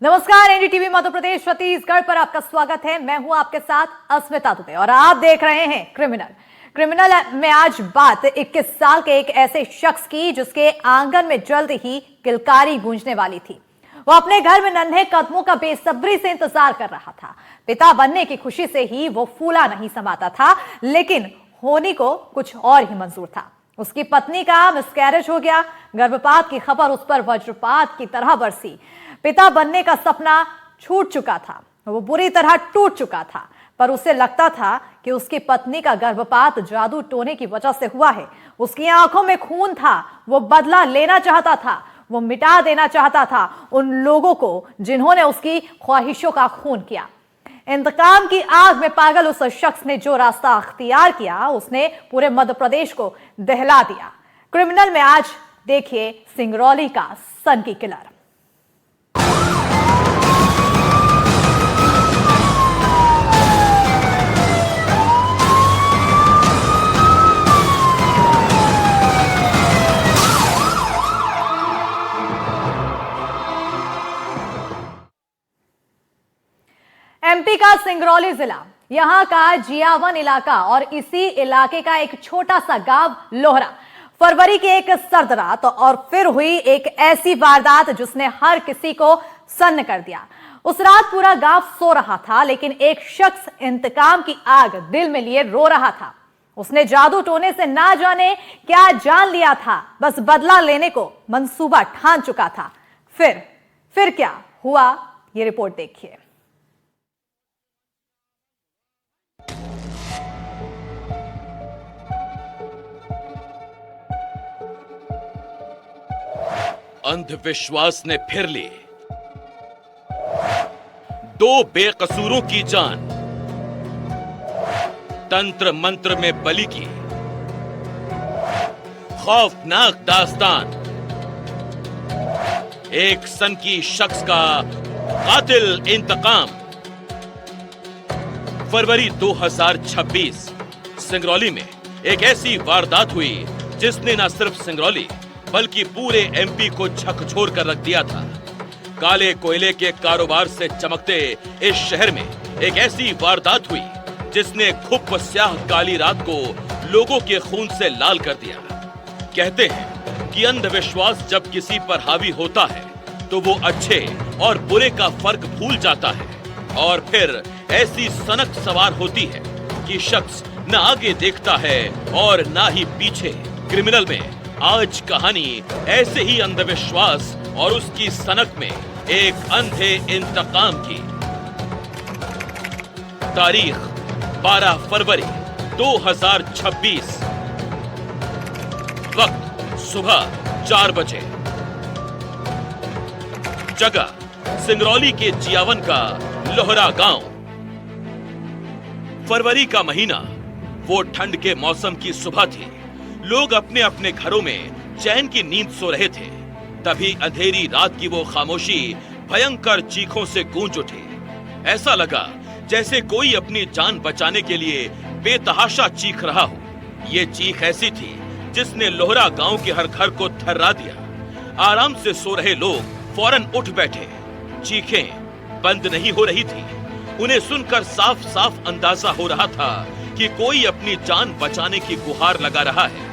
नमस्कार, एनडीटीवी मध्य प्रदेश छत्तीसगढ़ पर आपका स्वागत है। मैं हूं आपके साथ अस्मिता दुबे और आप देख रहे हैं क्रिमिनल में आज बात 21 साल के एक ऐसे शख्स की जिसके आंगन में जल्द ही किलकारी गूंजने वाली थी। वो अपने घर में नन्हे कदमों का बेसब्री से इंतजार कर रहा था। पिता बनने की खुशी से ही वो फूला नहीं समाता था, लेकिन होनी को कुछ और ही मंजूर था। उसकी पत्नी का मिसकैरेज हो गया। गर्भपात की खबर उस पर वज्रपात की तरह बरसी। पिता बनने का सपना छूट चुका था, वो बुरी तरह टूट चुका था, पर उसे लगता था कि उसकी पत्नी का गर्भपात जादू टोने की वजह से हुआ है। उसकी आंखों में खून था, वो बदला लेना चाहता था, वो मिटा देना चाहता था उन लोगों को जिन्होंने उसकी ख्वाहिशों का खून किया। इंतकाम की आग में पागल उस शख्स ने जो रास्ता अख्तियार किया, उसने पूरे मध्य प्रदेश को दहला दिया। क्रिमिनल में आज देखिए सिंगरौली का सन की किलर। एमपी का सिंगरौली जिला, यहां का जियावन इलाका और इसी इलाके का एक छोटा सा गांव लोहरा। फरवरी की एक सर्द रात और फिर हुई एक ऐसी वारदात जिसने हर किसी को सन्न कर दिया। उस रात पूरा गांव सो रहा था, लेकिन एक शख्स इंतकाम की आग दिल में लिए रो रहा था। उसने जादू टोने से ना जाने क्या जान लिया था, बस बदला लेने को मंसूबा ठान चुका था। फिर क्या हुआ, ये रिपोर्ट देखिए। अंधविश्वास ने फिर ली दो बेकसूरों की जान। तंत्र मंत्र में बलि की खौफनाक दास्तान। एक सनकी शख्स का कातिल इंतकाम। फरवरी 2026 सिंगरौली में एक ऐसी वारदात हुई जिसने न सिर्फ सिंगरौली बल्कि पूरे एमपी को झकझोर कर रख दिया था। काले कोयले के कारोबार से चमकते इस शहर में एक ऐसी वारदात हुई जिसने खुप स्याह काली रात को लोगों के खून से लाल कर दिया। कहते हैं कि अंधविश्वास जब किसी पर हावी होता है तो वो अच्छे और बुरे का फर्क भूल जाता है और फिर ऐसी सनक सवार होती है कि शख्स न आगे देखता है और ना ही पीछे। क्रिमिनल में आज कहानी ऐसे ही अंधविश्वास और उसकी सनक में एक अंधे इंतकाम की। तारीख 12 फरवरी 2026, वक्त सुबह 4 बजे। जगह सिंगरौली के जियावन का लोहरा गांव। फरवरी का महीना, वो ठंड के मौसम की सुबह थी। लोग अपने अपने घरों में चैन की नींद सो रहे थे। तभी अंधेरी रात की वो खामोशी भयंकर चीखों से गूंज उठी। ऐसा लगा जैसे कोई अपनी जान बचाने के लिए बेतहाशा चीख रहा हो। ये चीख ऐसी थी जिसने लोहरा गांव के हर घर को थर्रा दिया। आराम से सो रहे लोग फौरन उठ बैठे। चीखें बंद नहीं हो रही थी। उन्हें सुनकर साफ साफ अंदाजा हो रहा था कि कोई अपनी जान बचाने की गुहार लगा रहा है।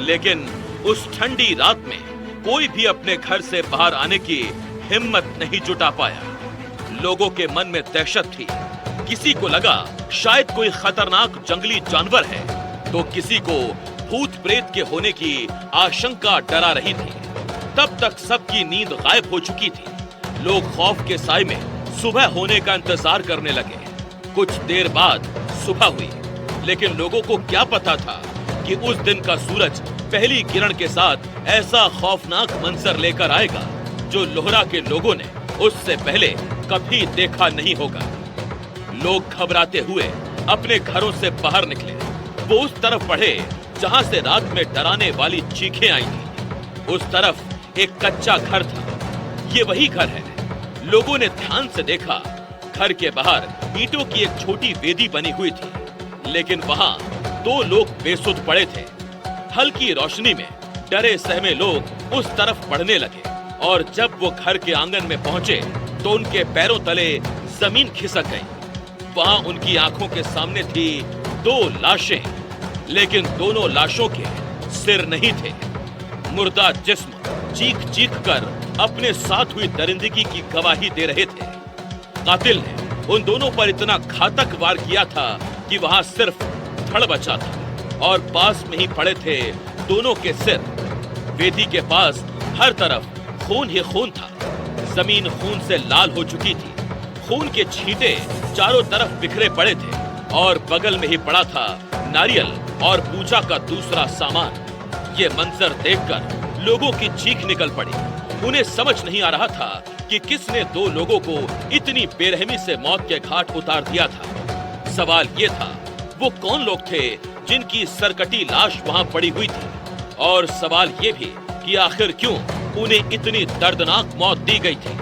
लेकिन उस ठंडी रात में कोई भी अपने घर से बाहर आने की हिम्मत नहीं जुटा पाया। लोगों के मन में दहशत थी। किसी को लगा शायद कोई खतरनाक जंगली जानवर है, तो किसी को भूत प्रेत के होने की आशंका डरा रही थी। तब तक सबकी नींद गायब हो चुकी थी। लोग खौफ के साए में सुबह होने का इंतजार करने लगे। कुछ देर बाद सुबह हुई, लेकिन लोगों को क्या पता था कि उस दिन का सूरज पहली किरण के साथ ऐसा खौफनाक मंजर लेकर आएगा जो लोहरा के लोगों ने उससे पहले कभी देखा नहीं होगा। लोग घबराते हुए अपने घरों से बाहर निकले। वो उस तरफ बढ़े जहां से रात में डराने वाली चीखें आई थी। उस तरफ एक कच्चा घर था। ये वही घर है। लोगों ने ध्यान से देखा। घर के बाहर ईंटों की एक छोटी वेदी बनी हुई थी, लेकिन वहां 2 लोग बेसुध पड़े थे। हल्की रोशनी में डरे सहमे लोग उस तरफ बढ़ने लगे और जब वो घर के आंगन में पहुंचे तो उनके पैरों तले जमीन खिसक गई। वहां उनकी आंखों के सामने थी 2 लाशें, लेकिन दोनों लाशों के सिर नहीं थे। मुर्दा जिस्म चीख चीख कर अपने साथ हुई दरिंदगी की गवाही दे रहे थे। कातिल ने उन दोनों पर इतना घातक वार किया था कि वहां सिर्फ धड़ बचा था और पास में ही पड़े थे दोनों के सिर। वेदी के पास हर तरफ खून ही खून था। जमीन खून से लाल हो चुकी थी। खून के छींटे चारों तरफ बिखरे पड़े थे और बगल में ही पड़ा था नारियल और पूजा का दूसरा सामान। ये मंजर देखकर लोगों की चीख निकल पड़ी। उन्हें समझ नहीं आ रहा था कि किसने 2 लोगों को इतनी बेरहमी से मौत के घाट उतार दिया था। सवाल ये था, वो कौन लोग थे जिनकी सरकटी लाश वहां पड़ी हुई थी? और सवाल ये भी कि आखिर क्यों उन्हें इतनी दर्दनाक मौत दी गई थी?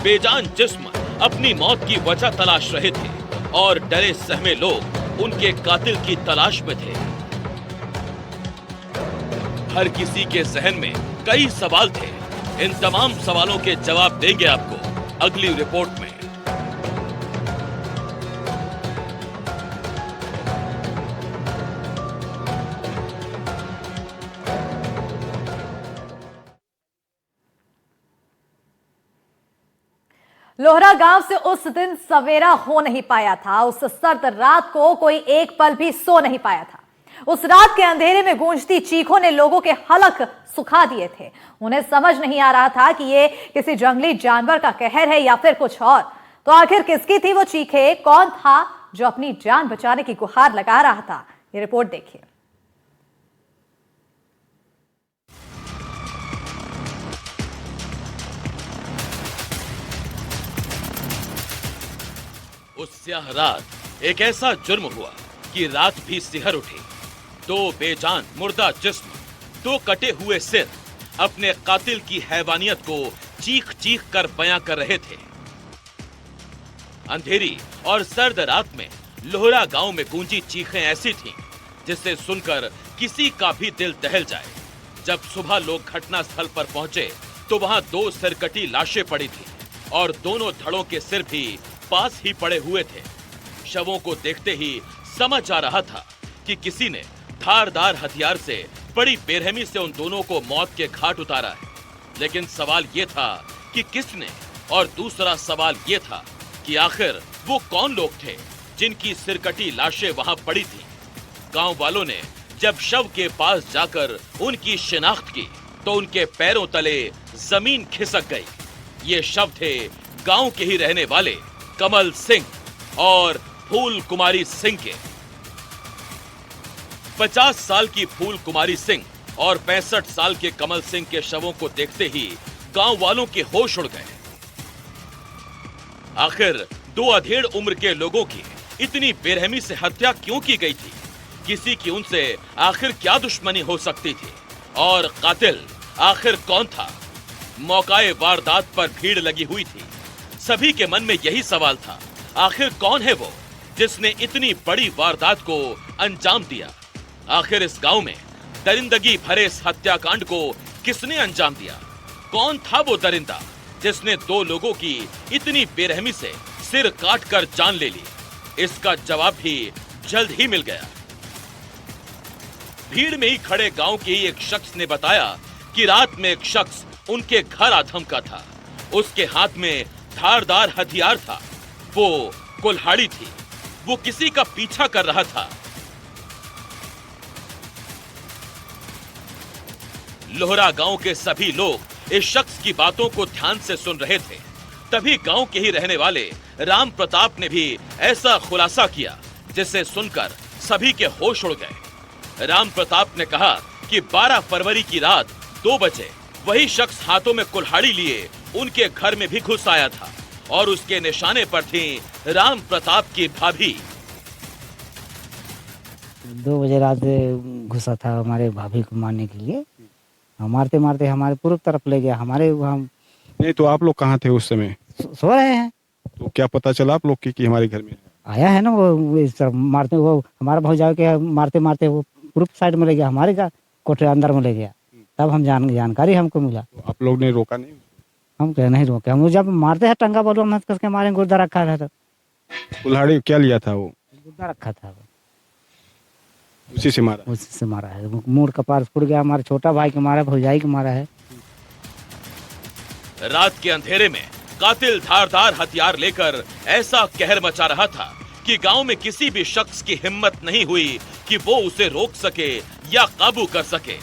बेजान जिस्म अपनी मौत की वजह तलाश रहे थे और डरे सहमे लोग उनके कातिल की तलाश में थे। हर किसी के जहन में कई सवाल थे। इन तमाम सवालों के जवाब देंगे आपको अगली रिपोर्ट में। लोहरा गांव से उस दिन सवेरा हो नहीं पाया था। उस सर्द रात को कोई एक पल भी सो नहीं पाया था। उस रात के अंधेरे में गूंजती चीखों ने लोगों के हलक सुखा दिए थे। उन्हें समझ नहीं आ रहा था कि ये किसी जंगली जानवर का कहर है या फिर कुछ और। तो आखिर किसकी थी वो चीखें? कौन था जो अपनी जान बचाने की गुहार लगा रहा था? ये रिपोर्ट देखिए। उस स्याह रात एक ऐसा जुर्म हुआ कि रात भी सिहर उठी। 2 बेजान मुर्दा जिस्म, 2 कटे हुए सिर अपने कातिल की हैवानियत को चीख चीख कर बयां कर रहे थे। अंधेरी और सर्द रात में लोहरा गांव में गूंजी चीखें ऐसी थीं जिसे सुनकर किसी का भी दिल दहल जाए। जब सुबह लोग घटनास्थल पर पहुंचे तो वहां 2 सिरकटी लाशें पड़ी थी और दोनों धड़ों के सिर भी पास ही पड़े हुए थे। शवों को देखते ही समझ आ रहा था कि किसी ने धारदार हथियार से बड़ी बेरहमी से उन दोनों को मौत के घाट उतारा है। लेकिन सवाल ये था कि किसने, और दूसरा सवाल ये था कि आखिर वो कौन लोग थे जिनकी सिरकटी लाशें वहां पड़ी थी। गांव वालों ने जब शव के पास जाकर उनकी शिनाख्त की तो उनके पैरों तले जमीन खिसक गई। ये शव थे गांव के ही रहने वाले कमल सिंह और फूल कुमारी सिंह के। 50 साल की फूल कुमारी सिंह और 65 साल के कमल सिंह के शवों को देखते ही गांव वालों के होश उड़ गए। आखिर 2 अधेड़ उम्र के लोगों की इतनी बेरहमी से हत्या क्यों की गई थी? किसी की उनसे आखिर क्या दुश्मनी हो सकती थी? और कातिल आखिर कौन था? मौकाए वारदात पर भीड़ लगी हुई थी। सभी के मन में यही सवाल था, आखिर कौन है वो जिसने इतनी बड़ी वारदात को अंजाम दिया? आखिर इस गांव में दरिंदगी भरे इस हत्याकांड को किसने अंजाम दिया? कौन था वो दरिंदा जिसने 2 लोगों की इतनी बेरहमी से सिर काट कर जान ले ली? इसका जवाब भी जल्द ही मिल गया। भीड़ में ही खड़े गांव के एक शख्स ने बताया कि रात में एक शख्स उनके घर आ धमका था। उसके हाथ में धारदार हथियार था। वो कुल्हाड़ी थी। वो किसी का पीछा कर रहा था। लोहरा गांव के सभी लोग इस शख्स की बातों को ध्यान से सुन रहे थे। तभी गांव के ही रहने वाले राम प्रताप ने भी ऐसा खुलासा किया जिसे सुनकर सभी के होश उड़ गए। राम प्रताप ने कहा कि 12 फरवरी की रात 2 बजे वही शख्स हाथों में कुल्हाड़ी लिए उनके घर में भी घुस आया था और उसके निशाने पर थी राम प्रताप की भाभी। 2 बजे रात घुसा था हमारे भाभी को मारने के लिए। मारते मारते हमारे पूर्व तरफ ले गया। हमारे वहाँ नहीं तो आप लोग कहाँ थे उस समय? सो रहे हैं। तो क्या पता चला आप लोग की कि हमारे घर में आया है ना वो इस तरफ मारते, वो हमारा भौजाई के मारते मारते वो पूर्व साइड में ले गया, हमारे का कोठे अंदर में ले गया। तब हम जानकारी हमको मिला। तो आप लोग ने रोका नहीं? हम कह नहीं रोके, हम जब मारते हैं टंगा बलुआ मत करके मारे, गुर्दा रखा रहता, कुल्हाड़ी क्या लिया था वो? गुर्दा रखा था, उसी से मारा? उसी से मारा है। मुड़ कपार फूट गया, हमारे छोटा भाई के मारा, भौजाई के मारा है। रात के अंधेरे में कातिल धारदार हथियार लेकर ऐसा कहर मचा रहा था कि गांव में किसी भी शख्स की हिम्मत नहीं हुई कि वो उसे रोक सके या काबू कर सके।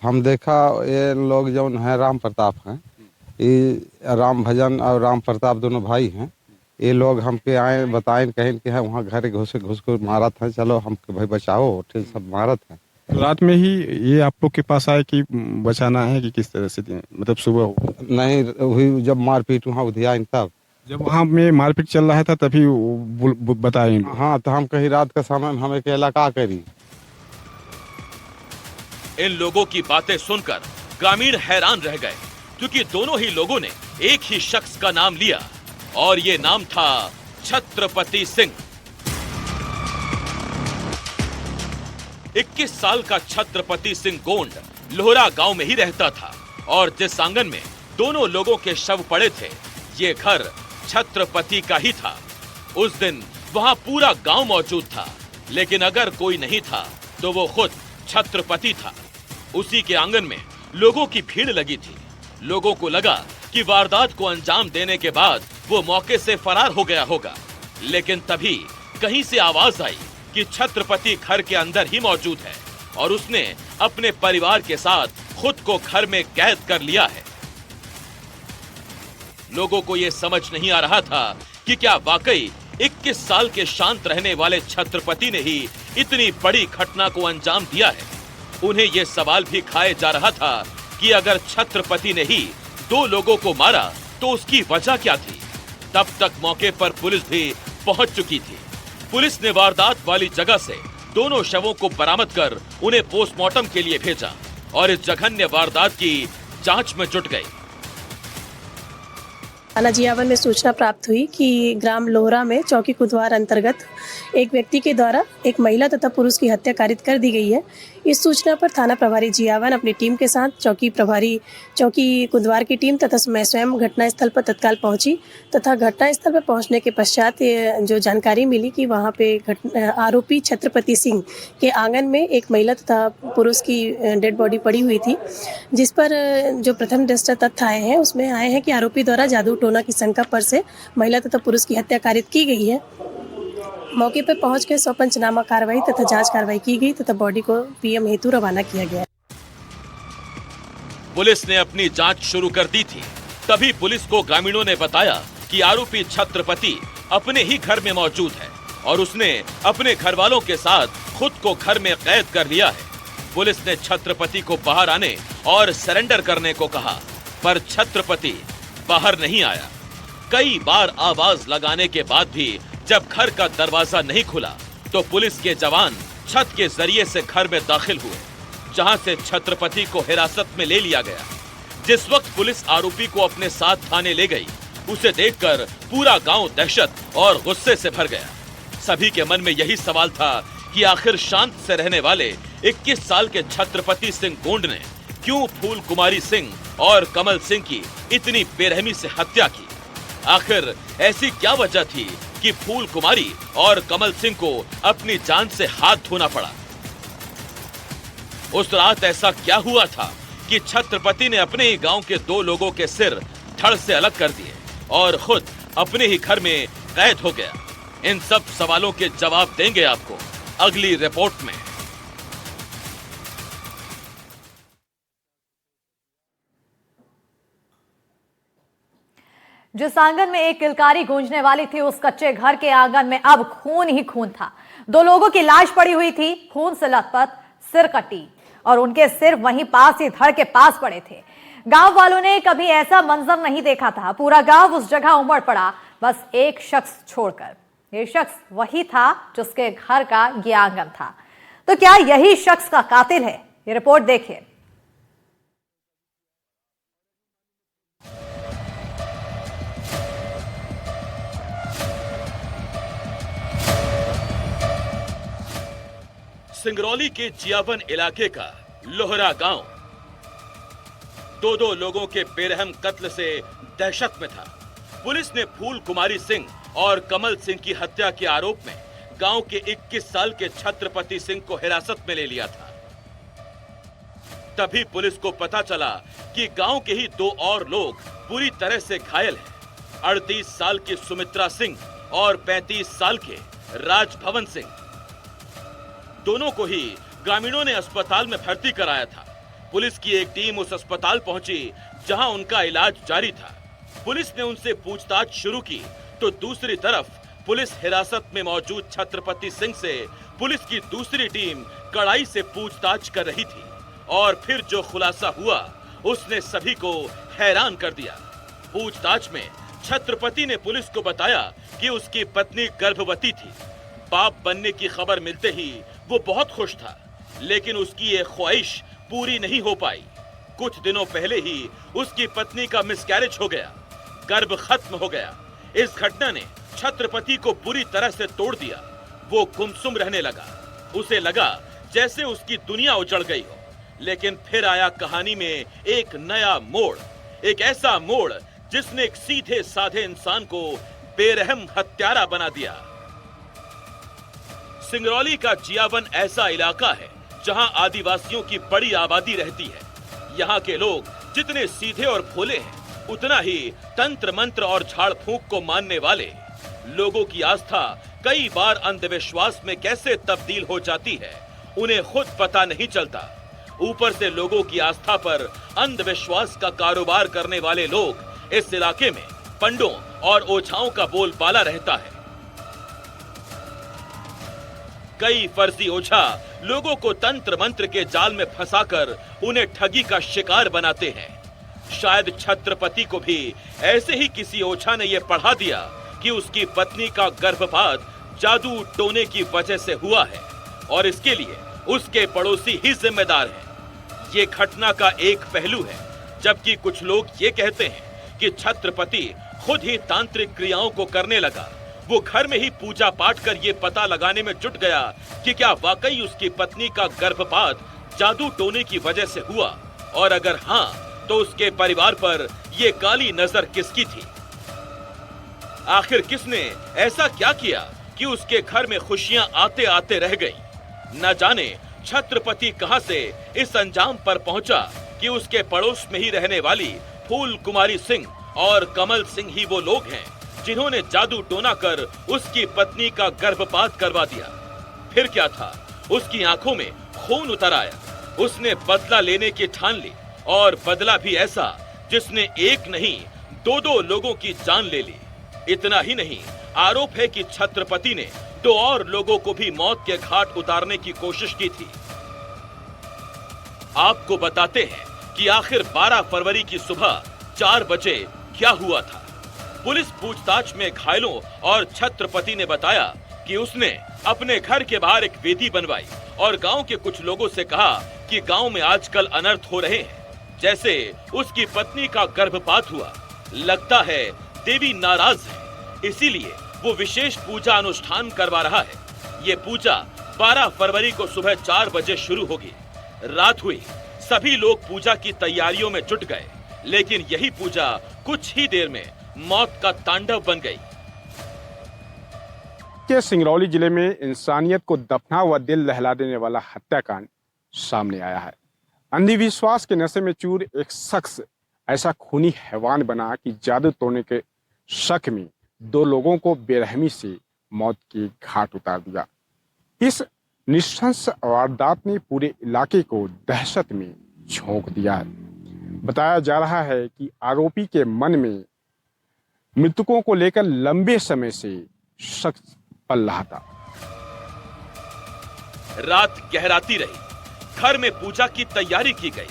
हम देखा ये लोग जो है राम प्रताप हैं, ये राम भजन और राम प्रताप दोनों भाई हैं। ये लोग हमके आए बताएं कहें कि है वहाँ घर घुस को मारा था, चलो हमके भाई बचाओ, ठीक सब मारत है। तो रात में ही ये आप लोग के पास आए कि बचाना है कि किस तरह से, मतलब सुबह हो? नहीं हुई, जब मारपीट वहाँ उधिया तब, जब वहाँ में मारपीट चल रहा था तभी बताए? हाँ, तो हम कहीं रात का समय हमें अकेला का करी। इन लोगों की बातें सुनकर ग्रामीण हैरान रह गए, क्योंकि दोनों ही लोगों ने एक ही शख्स का नाम लिया और ये नाम था छत्रपति सिंह। 21 साल का छत्रपति सिंह गोंड लोहरा गांव में ही रहता था और जिस आंगन में दोनों लोगों के शव पड़े थे, ये घर छत्रपति का ही था। उस दिन वहां पूरा गांव मौजूद था, लेकिन अगर कोई नहीं था तो वो खुद छत्रपति था। उसी के आंगन में लोगों की भीड़ लगी थी। लोगों को लगा कि वारदात को अंजाम देने के बाद वो मौके से फरार हो गया होगा, लेकिन तभी कहीं से आवाज आई कि छत्रपति घर के अंदर ही मौजूद है और उसने अपने परिवार के साथ खुद को घर में कैद कर लिया है। लोगों को यह समझ नहीं आ रहा था कि क्या वाकई 21 साल के शांत रहने वाले छत्रपति ने ही इतनी बड़ी घटना को अंजाम दिया है। उन्हें यह सवाल भी खाए जा रहा था कि अगर छत्रपति ने ही 2 लोगों को मारा तो उसकी वजह क्या थी। तब तक मौके पर पुलिस भी पहुंच चुकी थी। पुलिस ने वारदात वाली जगह से दोनों शवों को बरामद कर उन्हें पोस्टमार्टम के लिए भेजा और इस जघन्य वारदात की जांच में जुट गई। थाना जियावन में सूचना प्राप्त हुई कि ग्राम लोहरा में चौकी कुदवार अंतर्गत एक व्यक्ति के द्वारा एक महिला तथा पुरुष की हत्या कारित कर दी गई है। इस सूचना पर थाना प्रभारी जियावन अपनी टीम के साथ चौकी कुदवार की टीम तथा मैं स्वयं घटनास्थल पर तत्काल पहुंची तथा घटनास्थल पर पहुंचने के पश्चात जो जानकारी मिली कि वहां पे आरोपी छत्रपति सिंह के आंगन में एक महिला तथा पुरुष की डेड बॉडी पड़ी हुई थी, जिस पर जो प्रथम दृष्टया तथ्य आए हैं उसमें आए हैं कि आरोपी द्वारा जादू टोना की शंका पर से महिला तथा पुरुष की हत्या कारित की गई है। मौके पर पहुंच के 100 पंचनामा कार्रवाई तथा जांच कार्रवाई की गई तथा बॉडी को पीएम हेतु रवाना किया गया। पुलिस ने अपनी जांच शुरू कर दी थी। तभी पुलिस को ग्रामीणों ने बताया कि आरोपी छत्रपति अपने ही घर में मौजूद है और उसने अपने घर वालों के साथ खुद को घर में कैद कर लिया है। पुलिस ने छत्रपति को बाहर आने और सरेंडर करने को कहा, पर छत्रपति बाहर नहीं आया। कई बार आवाज लगाने के बाद भी जब घर का दरवाजा नहीं खुला तो पुलिस के जवान छत के जरिए से घर में दाखिल हुए, जहां से छत्रपति को हिरासत में ले लिया गया। जिस वक्त पुलिस आरोपी को अपने साथ थाने ले गई, उसे देखकर पूरा गांव दहशत और गुस्से से भर गया। सभी के मन में यही सवाल था कि आखिर शांत से रहने वाले 21 साल के छत्रपति सिंह गोंड ने क्यों फूल कुमारी सिंह और कमल सिंह की इतनी बेरहमी से हत्या की। आखिर ऐसी क्या वजह थी कि फूल कुमारी और कमल सिंह को अपनी जान से हाथ धोना पड़ा। उस रात ऐसा क्या हुआ था कि छत्रपति ने अपने ही गांव के 2 लोगों के सिर धड़ से अलग कर दिए और खुद अपने ही घर में कैद हो गया। इन सब सवालों के जवाब देंगे आपको अगली रिपोर्ट में। जिस आंगन में एक किलकारी गूंजने वाली थी, उस कच्चे घर के आंगन में अब खून ही खून था। 2 लोगों की लाश पड़ी हुई थी, खून से लथपथ, सिर कटी और उनके सिर वहीं पास ही धड़ के पास पड़े थे। गांव वालों ने कभी ऐसा मंजर नहीं देखा था। पूरा गांव उस जगह उमड़ पड़ा, बस एक शख्स छोड़कर। ये शख्स वही था जिसके घर का ये आंगन था। तो क्या यही शख्स का कातिल है? ये रिपोर्ट देखिए। सिंगरौली के जियावन इलाके का लोहरा गांव। दो लोगों के बेरहम कत्ल से दहशत में था। पुलिस ने फूल कुमारी सिंह और कमल सिंह की हत्या के आरोप में गांव के 21 साल के छत्रपति सिंह को हिरासत में ले लिया था। तभी पुलिस को पता चला कि गांव के ही 2 और लोग बुरी तरह से घायल हैं। 38 साल की सुमित्रा सिंह और 35 साल के राजभवन सिंह। दोनों को ही ग्रामीणों ने अस्पताल में भर्ती कराया था। पुलिस की एक टीम उस अस्पताल पहुंची जहां उनका इलाज जारी था। पुलिस ने उनसे पूछताछ शुरू की तो दूसरी तरफ पुलिस हिरासत में मौजूद छत्रपति सिंह से पुलिस की दूसरी टीम कड़ाई से पूछताछ कर रही थी और फिर जो खुलासा हुआ उसने सभी को हैरान कर दिया। पूछताछ में छत्रपति ने पुलिस को बताया कि उसकी पत्नी गर्भवती थी। बाप बनने की खबर मिलते ही वो बहुत खुश था, लेकिन उसकी ये ख्वाहिश पूरी नहीं हो पाई। कुछ दिनों पहले ही उसकी पत्नी का मिसकैरेज हो गया, गर्भ खत्म हो गया। इस घटना ने छत्रपति को बुरी तरह से तोड़ दिया। वो गुमसुम रहने लगा। उसे लगा जैसे उसकी दुनिया उजड़ गई हो। लेकिन फिर आया कहानी में एक नया मोड़, एक ऐसा मोड़ जिसने एक सीधे साधे इंसान को बेरहम हत्यारा बना दिया। सिंगरौली का जियावन ऐसा इलाका है जहां आदिवासियों की बड़ी आबादी रहती है। यहाँ के लोग जितने सीधे और भोले हैं, उतना ही तंत्र मंत्र और झाड़ फूंक को मानने वाले। लोगों की आस्था कई बार अंधविश्वास में कैसे तब्दील हो जाती है, उन्हें खुद पता नहीं चलता। ऊपर से लोगों की आस्था पर अंधविश्वास का कारोबार करने वाले लोग इस इलाके में पंडों और ओझाओं का बोलबाला रहता है। कई फर्जी ओझा लोगों को तंत्र मंत्र के जाल में फंसाकर उन्हें ठगी का शिकार बनाते हैं। शायद छत्रपति को भी ऐसे ही किसी ओझा ने यह पढ़ा दिया कि उसकी पत्नी का गर्भपात जादू टोने की वजह से हुआ है और इसके लिए उसके पड़ोसी ही जिम्मेदार हैं। ये घटना का एक पहलू है, जबकि कुछ लोग ये कहते हैं कि छत्रपति खुद ही तांत्रिक क्रियाओं को करने लगा। वो घर में ही पूजा पाठ कर ये पता लगाने में जुट गया कि क्या वाकई उसकी पत्नी का गर्भपात जादू टोने की वजह से हुआ, और अगर हाँ तो उसके परिवार पर ये काली नजर किसकी थी। आखिर किसने ऐसा क्या किया कि उसके घर में खुशियां आते आते रह गई। न जाने छत्रपति कहां से इस अंजाम पर पहुंचा कि उसके पड़ोस में ही रहने वाली फूल कुमारी सिंह और कमल सिंह ही वो लोग हैं जिन्होंने जादू टोना कर उसकी पत्नी का गर्भपात करवा दिया। फिर क्या था, उसकी आंखों में खून उतर आया। उसने बदला लेने की ठान ली, और बदला भी ऐसा जिसने एक नहीं 2-2 लोगों की जान ले ली। इतना ही नहीं, आरोप है कि छत्रपति ने 2 और लोगों को भी मौत के घाट उतारने की कोशिश की थी। आपको बताते हैं कि आखिर 12 फरवरी की सुबह 4 बजे क्या हुआ था। पुलिस पूछताछ में घायलों और छत्रपति ने बताया कि उसने अपने घर के बाहर एक वेदी बनवाई और गांव के कुछ लोगों से कहा कि गांव में आजकल अनर्थ हो रहे हैं, जैसे उसकी पत्नी का गर्भपात हुआ। लगता है देवी नाराज है, इसीलिए वो विशेष पूजा अनुष्ठान करवा रहा है। ये पूजा 12 फरवरी को सुबह 4 बजे शुरू होगी। रात हुई, सभी लोग पूजा की तैयारियों में जुट गए, लेकिन यही पूजा कुछ ही देर में मौत का तांडव बन गई। के सिंगरौली जिले में इंसानियत को दफना व दिल दहला देने वाला हत्याकांड सामने आया है। अंधविश्वास के नशे में चूर एक शख्स ऐसा खूनी हैवान बना कि जादू तोड़ने के शक में 2 लोगों को बेरहमी से मौत के घाट उतार दिया। इस निशंस वारदात ने पूरे इलाके को दहशत में झोंक दिया है। बताया जा रहा है कि आरोपी के मन में मृतकों को लेकर लंबे समय से शक पल रहा था। रात गहराती रही, घर में पूजा की तैयारी की गई।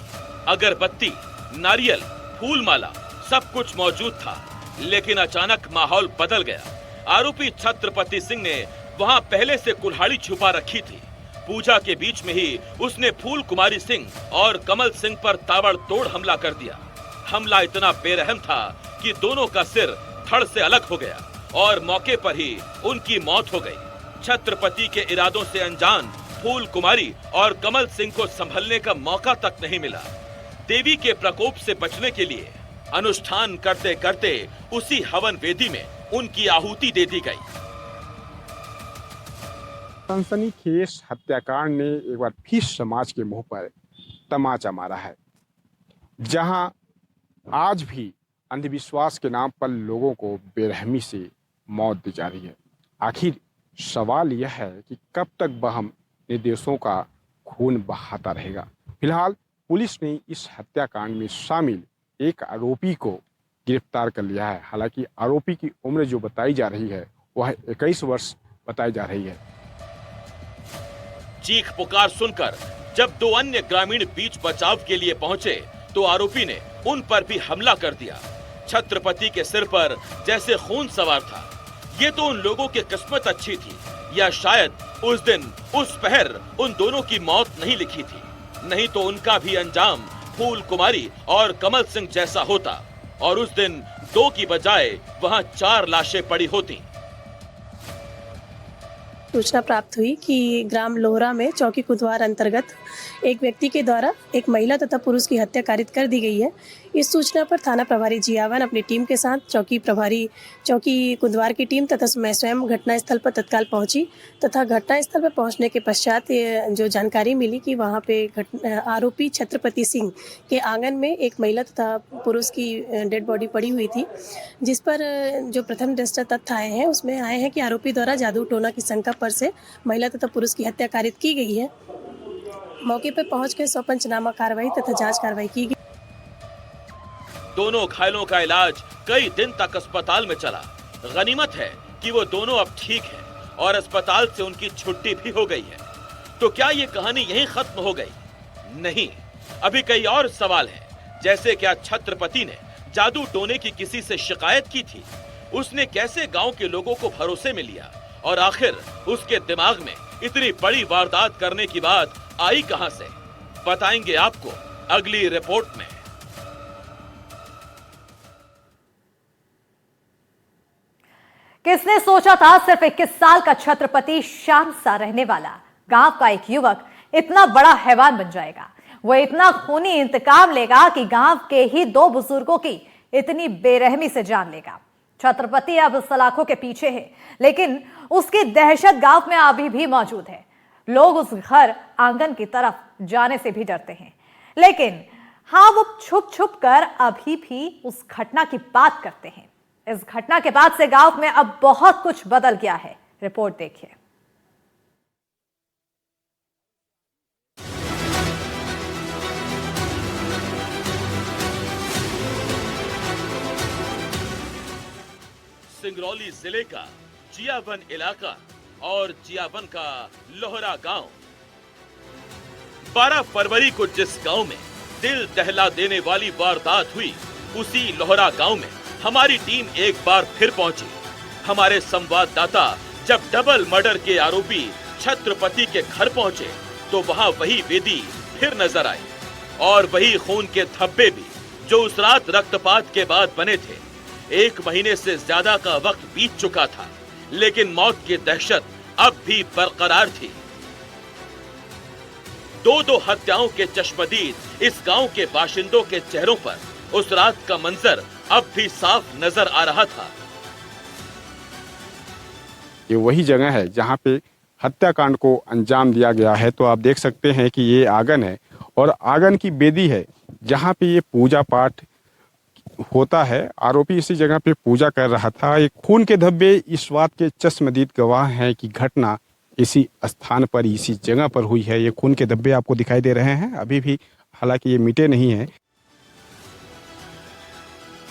अगरबत्ती, नारियल, फूल माला सब कुछ मौजूद था, लेकिन अचानक माहौल बदल गया। आरोपी छत्रपति सिंह ने वहां पहले से कुल्हाड़ी छुपा रखी थी। पूजा के बीच में ही उसने फूल कुमारी सिंह और कमल सिंह पर ताबड़तोड़ हमला कर दिया। हमला इतना बेरहम था कि दोनों का सिर धड़ से अलग हो गया और मौके पर ही उनकी मौत हो गई। छत्रपति के इरादों से अनजान फूल कुमारी और कमल सिंह को संभलने का मौका तक नहीं मिला। देवी के प्रकोप से बचने के लिए अनुष्ठान करते करते उसी हवन वेदी में उनकी आहुति दे दी गई। सनसनीखेज हत्याकांड ने एक बार फिर समाज के मुंह पर तमाचा मारा है, जहां आज भी अंधविश्वास के नाम पर लोगों को बेरहमी से मौत दी जा रही है। आखिर सवाल यह है कि कब तक वह हम निर्दोषों का खून बहाता रहेगा। फिलहाल पुलिस ने इस हत्याकांड में शामिल एक आरोपी को गिरफ्तार कर लिया है। हालांकि आरोपी की उम्र जो बताई जा रही है वह 21 वर्ष बताई जा रही है। चीख पुकार सुनकर जब दो अन्य ग्रामीण बीच बचाव के लिए पहुंचे तो आरोपी ने उन पर भी हमला कर दिया। छत्रपति के सिर पर जैसे खून सवार था। ये तो उन लोगों की किस्मत अच्छी थी या शायद उस दिन उस पहर उन दोनों की मौत नहीं लिखी थी, नहीं तो उनका भी अंजाम फूल कुमारी और कमल सिंह जैसा होता और उस दिन 2 की बजाय वहां 4 लाशें पड़ी होती। सूचना प्राप्त हुई कि ग्राम लोहरा में चौकी कुदवार अंतर्गत एक व्यक्ति के द्वारा एक महिला तथा पुरुष की हत्या कारित कर दी गई है। इस सूचना पर थाना प्रभारी जियावन अपनी टीम के साथ चौकी कुदवार की टीम तथा मैं स्वयं घटनास्थल पर तत्काल पहुंची तथा घटनास्थल पर पहुंचने के पश्चात जो जानकारी मिली कि वहां पे आरोपी छत्रपति सिंह के आंगन में एक महिला तथा पुरुष की डेड बॉडी पड़ी हुई थी, जिस पर जो प्रथम दृष्टया तथ्य आए हैं कि आरोपी द्वारा जादू टोना की शंका पर से महिला तथा पुरुष की हत्या कारित की गई है। मौके पर पहुंचकर 100 पंचनामा कार्रवाई तथा जांच कार्रवाई की गई। दोनों घायलों का इलाज कई दिन तक अस्पताल में चला। गनीमत है कि वो दोनों अब ठीक हैं और अस्पताल से उनकी छुट्टी भी हो गई है। तो क्या ये कहानी यहीं खत्म हो गई? नहीं, अभी कई और सवाल हैं। जैसे क्या छत्रपति ने जादू टोने की किसी से शिकायत की थी? उसने कैसे गांव के लोगों को भरोसे में लिया और आखिर उसके दिमाग में इतनी बड़ी वारदात करने की बात आई कहां से? बताएंगे आपको अगली रिपोर्ट में। किसने सोचा था सिर्फ 21 साल का छत्रपति शांत सा रहने वाला गांव का एक युवक इतना बड़ा हैवान बन जाएगा। वो इतना खूनी इंतकाम लेगा कि गांव के ही 2 बुजुर्गों की इतनी बेरहमी से जान लेगा। छत्रपति अब सलाखों के पीछे है, लेकिन उसकी दहशत गांव में अभी भी मौजूद है। लोग उस घर आंगन की तरफ जाने से भी डरते हैं, लेकिन हाँ, वो छुप छुप कर अभी भी उस घटना की बात करते हैं। इस घटना के बाद से गांव में अब बहुत कुछ बदल गया है। रिपोर्ट देखिए। सिंगरौली जिले का जियावन इलाका और जियावन का लोहरा गांव। 12 फरवरी को जिस गांव में दिल दहला देने वाली वारदात हुई, उसी लोहरा गांव में हमारी टीम एक बार फिर पहुंची। हमारे संवाददाता जब डबल मर्डर के आरोपी छत्रपति के घर पहुंचे तो वहां वही वेदी फिर नजर आई और वही खून के धब्बे भी जो उस रात रक्तपात के बाद बने थे। 1 महीने से ज्यादा का वक्त बीत चुका था, लेकिन मौत की दहशत अब भी बरकरार थी। 2 हत्याओं के चश्मदीद इस गांव के बाशिंदों के चेहरों पर उस रात का मंजर अब भी साफ नजर आ रहा था। ये वही जगह है जहां पे हत्याकांड को अंजाम दिया गया है। तो आप देख सकते हैं कि ये आंगन है और आंगन की बेदी है जहां पे ये पूजा पाठ होता है। आरोपी इसी जगह पे पूजा कर रहा था। ये खून के धब्बे इस बात के चश्मदीद गवाह हैं कि घटना इसी स्थान पर, इसी जगह पर हुई है। ये खून के धब्बे आपको दिखाई दे रहे हैं अभी भी, हालांकि ये मिटे नहीं हैं।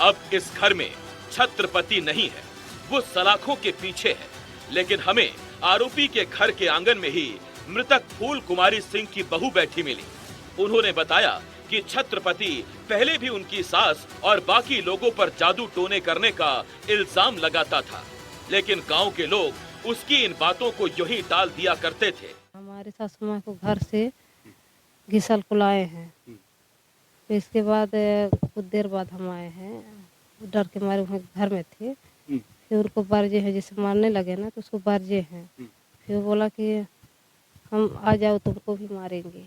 अब इस घर में छत्रपति नहीं है, वो सलाखों के पीछे है, लेकिन हमें आरोपी के घर के आंगन में ही मृतक फूल कुमारी सिंह की बहू बैठी मिली। उन्होंने बताया कि छत्रपति पहले भी उनकी सास और बाकी लोगों पर जादू टोने करने का इल्जाम लगाता था, लेकिन गांव के लोग उसकी इन बातों को यूं ही टाल दिया करते थे। हमारे सासू माँ को घर से घिसल को लाए हैं, तो इसके बाद कुछ देर बाद हम आए हैं। डर के मारे वहाँ घर में थे। फिर उनको बारजे हैं, जैसे मारने लगे ना तो उसको बारजे हैं। फिर बोला कि हम आ जाओ तुमको भी मारेंगे।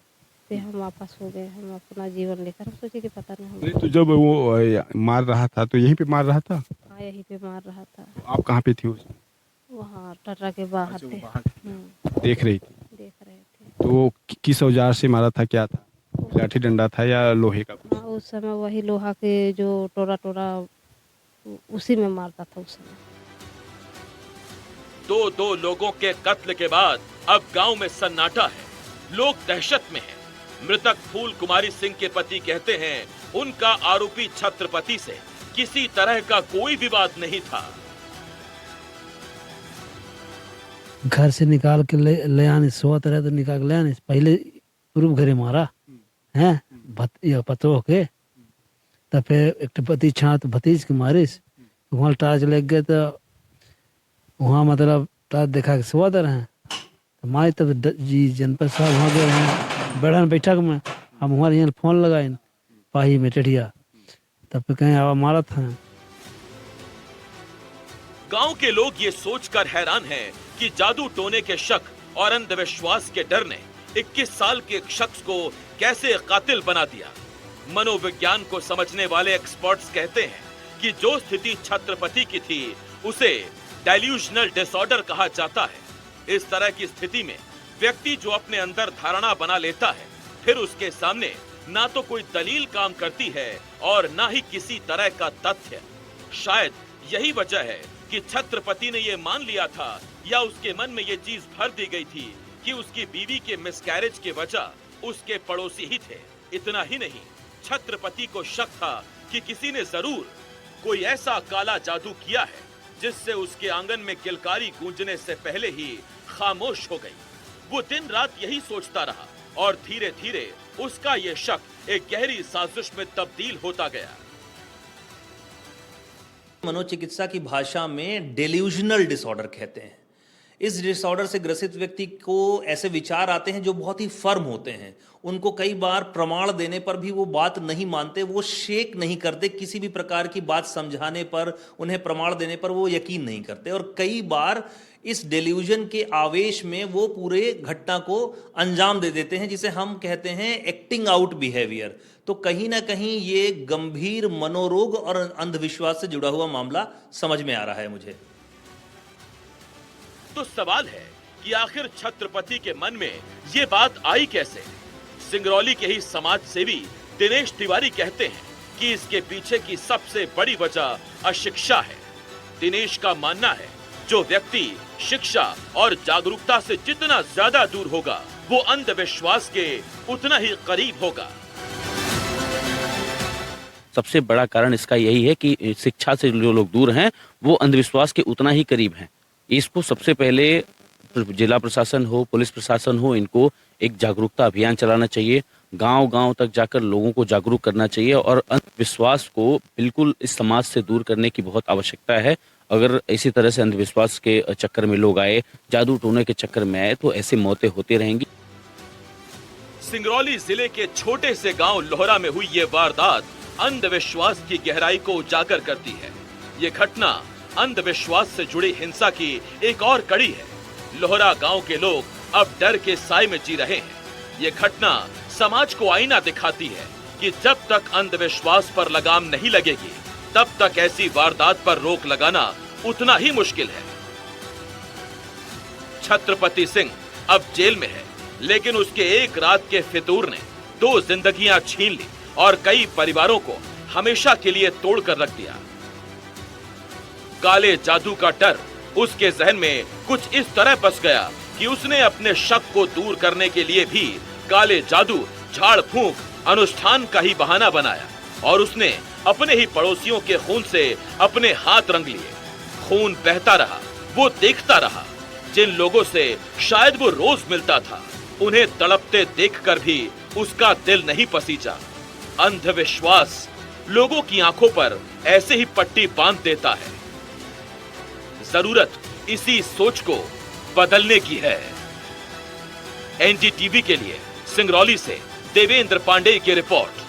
फिर हम वापस हो गए, हम अपना जीवन लेकर। हम सोचे कि पता नहीं नहीं हम तो जब वो मार रहा था तो यहीं पे मार रहा था? हाँ यहीं पे मार रहा था। आप कहाँ पे थी उस समय? वहाँ टर्रा के बाहर अच्छा, वो थे। बाहर थी। हम्म, देख रही थी? देख रहे थे। तो वो किस औजार से मारा था, क्या था? लाठी डंडा था या लोहे का कुछ? हाँ उस समय वही लोहा के जो टोरा टोरा उसी में मारता था उस समय। दो लोगों के कत्ल के बाद अब गांव में सन्नाटा है। लोग दहशत में हैं। मृतक फूल कुमारी सिंह के पति कहते हैं उनका आरोपी छत्रपति से किसी तरह का कोई विवाद नहीं था। घर से निकाल के ले आने, सोत रहे तो निकाल के ले आने, पहले पूर्व घरे मारा है पतो के, तब फिर एक पति छात भतीज के मारिस, वहाँ टार्च लग गए तो वहाँ मतलब टार्च देखा के सोत रहे तो मारे, तब जी जनपद साहब वहाँ गए हैं बैठन बैठक में, हम हमारे यहाँ फोन लगाए पाही में टेढ़िया, तब फिर कहीं आवा मारा था। गांव के लोग ये सोचकर हैरान हैं कि जादू टोने के शक और अंधविश्वास के डर ने 21 साल के एक शख्स को कैसे कातिल बना दिया। मनोविज्ञान को समझने वाले एक्सपर्ट्स कहते हैं कि जो स्थिति छत्रपति की थी उसे डेल्यूजनल डिसऑर्डर कहा जाता है। इस तरह की स्थिति में व्यक्ति जो अपने अंदर धारणा बना लेता है, फिर उसके सामने ना तो कोई दलील काम करती है और ना ही किसी तरह का तथ्य। शायद यही वजह है कि छत्रपति ने ये मान लिया था या उसके मन में ये चीज भर दी गई थी कि उसकी बीवी के मिसकैरेज की वजह उसके पड़ोसी ही थे। इतना ही नहीं, छत्रपति को शक था कि किसी ने जरूर कोई ऐसा काला जादू किया है जिससे उसके आंगन में किलकारी गूंजने से पहले ही खामोश हो गई। वो दिन रात यही सोचता रहा और धीरे धीरे उसका ये शक एक गहरी साजिश में तब्दील होता गया। मनोचिकित्सा की भाषा में डेल्यूजनल डिसऑर्डर कहते हैं। इस डिसऑर्डर से ग्रसित व्यक्ति को ऐसे विचार आते हैं जो बहुत ही फर्म होते हैं। उनको कई बार प्रमाण देने पर भी वो बात नहीं मानते, वो शेक नहीं करते, किसी भी प्रकार की बात समझाने पर, उन्हें प्रमाण देने पर वो यकीन नहीं करते, और कई बार इस डेल्यूजन के आवेश में वो पूरे घटना को अंजाम दे देते हैं, जिसे हम कहते हैं एक्टिंग आउट बिहेवियर। तो कहीं ना कहीं ये गंभीर मनोरोग और अंधविश्वास से जुड़ा हुआ मामला समझ में आ रहा है मुझे। तो सवाल है कि आखिर छत्रपति के मन में ये बात आई कैसे? सिंगरौली के ही समाज सेवी दिनेश तिवारी कहते हैं कि इसके पीछे की सबसे बड़ी वजह अशिक्षा है। दिनेश का मानना है जो व्यक्ति शिक्षा और जागरूकता से जितना ज्यादा दूर होगा वो अंधविश्वास के उतना ही करीब होगा। सबसे बड़ा कारण इसका यही है कि शिक्षा से जो लोग दूर हैं वो अंधविश्वास के उतना ही करीब हैं। इसको सबसे पहले जिला प्रशासन हो, पुलिस प्रशासन हो, इनको एक जागरूकता अभियान चलाना चाहिए। गांव-गांव तक जाकर लोगों को जागरूक करना चाहिए और अंधविश्वास को बिल्कुल इस समाज से दूर करने की बहुत आवश्यकता है। अगर इसी तरह से अंधविश्वास के चक्कर में लोग आए, जादू टोने के चक्कर में आए, तो ऐसी मौतें होती रहेंगी। सिंगरौली जिले के छोटे से गांव लोहरा में हुई ये वारदात अंधविश्वास की गहराई को उजागर करती है। ये घटना अंधविश्वास से जुड़ी हिंसा की एक और कड़ी है। लोहरा गांव के लोग अब डर के साए में जी रहे हैं। ये घटना समाज को आईना दिखाती है कि जब तक अंधविश्वास पर लगाम नहीं लगेगी, तब तक ऐसी वारदात पर रोक लगाना उतना ही मुश्किल है। छत्रपति सिंह अब जेल में है, लेकिन उसके एक रात के फितूर ने 2 जिंदगियां छीन ली और कई परिवारों को हमेशा के लिए तोड़कर रख दिया। काले जादू का डर उसके जहन में कुछ इस तरह बस गया कि उसने अपने शक को दूर करने के लिए भी काले जादू, झाड़ फूंक अनुष्ठान का ही बहाना बनाया और उसने अपने ही पड़ोसियों के खून से अपने हाथ रंग लिए। खून बहता रहा, वो देखता रहा। जिन लोगों से शायद वो रोज मिलता था, उन्हें तड़पते देखकर भी उसका दिल नहीं पसीजा। अंधविश्वास लोगों की आंखों पर ऐसे ही पट्टी बांध देता है। जरूरत इसी सोच को बदलने की है। एनडीटीवी के लिए सिंगरौली से देवेंद्र पांडे की रिपोर्ट।